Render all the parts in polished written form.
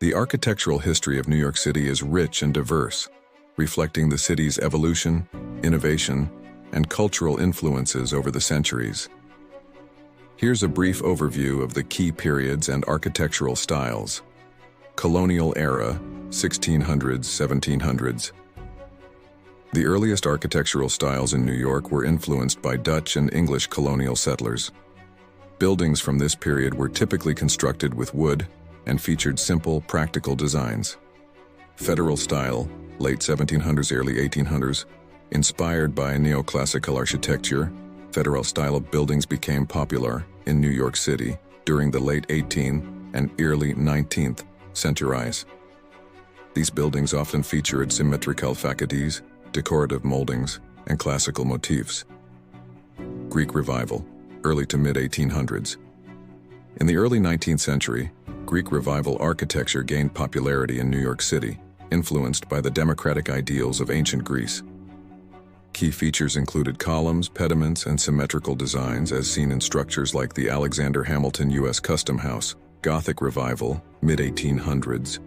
The architectural history of New York City is rich and diverse, reflecting the city's evolution, innovation, and cultural influences over the centuries. Here's a brief overview of the key periods and architectural styles. Colonial Era, 1600s, 1700s. The earliest architectural styles in New York were influenced by Dutch and English colonial settlers. Buildings from this period were typically constructed with wood and featured simple, practical designs. Federal style, late 1700s, early 1800s, inspired by neoclassical architecture, federal style of buildings became popular in New York City during the late 18th and early 19th centuries. These buildings often featured symmetrical facades, decorative moldings, and classical motifs. Greek Revival, early to mid-1800s. In the early 19th century, Greek Revival architecture gained popularity in New York City, influenced by the democratic ideals of ancient Greece. Key features included columns, pediments, and symmetrical designs as seen in structures like the Alexander Hamilton U.S. Custom House. Gothic Revival, mid-1800s.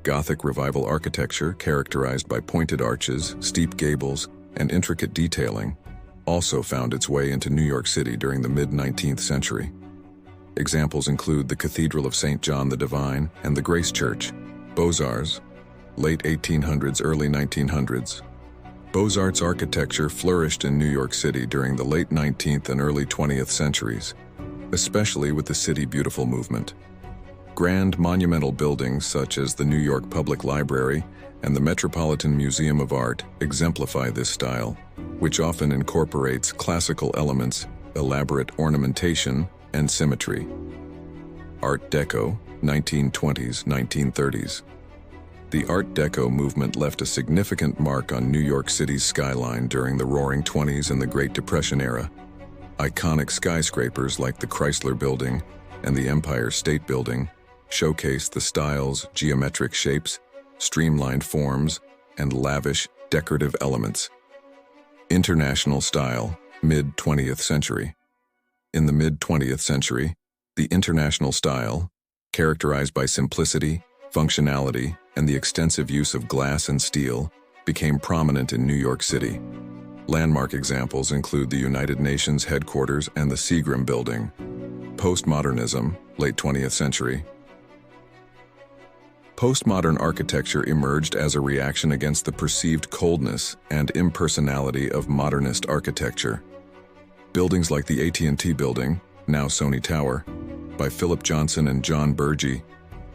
Gothic Revival architecture, characterized by pointed arches, steep gables, and intricate detailing, also found its way into New York City during the mid-19th century. Examples include the Cathedral of St. John the Divine and the Grace Church. Beaux-Arts, late 1800s, early 1900s. Beaux-Arts architecture flourished in New York City during the late 19th and early 20th centuries, especially with the City Beautiful movement. Grand monumental buildings such as the New York Public Library and the Metropolitan Museum of Art exemplify this style, which often incorporates classical elements, elaborate ornamentation, and symmetry. Art Deco, 1920s, 1930s. The Art Deco movement left a significant mark on New York City's skyline during the Roaring '20s and the Great Depression era. Iconic skyscrapers like the Chrysler Building and the Empire State Building showcase the style's geometric shapes, streamlined forms, and lavish, decorative elements. International style, mid-20th century. In the mid-20th century, the international style, characterized by simplicity, functionality, and the extensive use of glass and steel, became prominent in New York City. Landmark examples include the United Nations headquarters and the Seagram Building. Postmodernism, late 20th century. Postmodern architecture emerged as a reaction against the perceived coldness and impersonality of modernist architecture. Buildings like the AT&T Building, now Sony Tower, by Philip Johnson and John Burgee,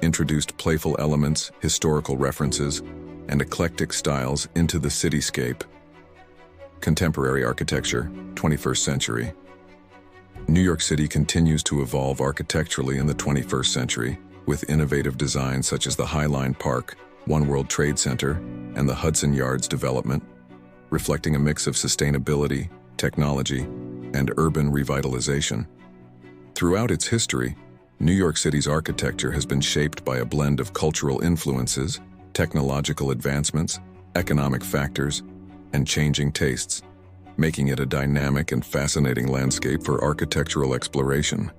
introduced playful elements, historical references, and eclectic styles into the cityscape. Contemporary architecture, 21st century. New York City continues to evolve architecturally in the 21st century, with innovative designs such as the High Line Park, One World Trade Center, and the Hudson Yards development, reflecting a mix of sustainability, technology, and urban revitalization. Throughout its history, New York City's architecture has been shaped by a blend of cultural influences, technological advancements, economic factors, and changing tastes, making it a dynamic and fascinating landscape for architectural exploration.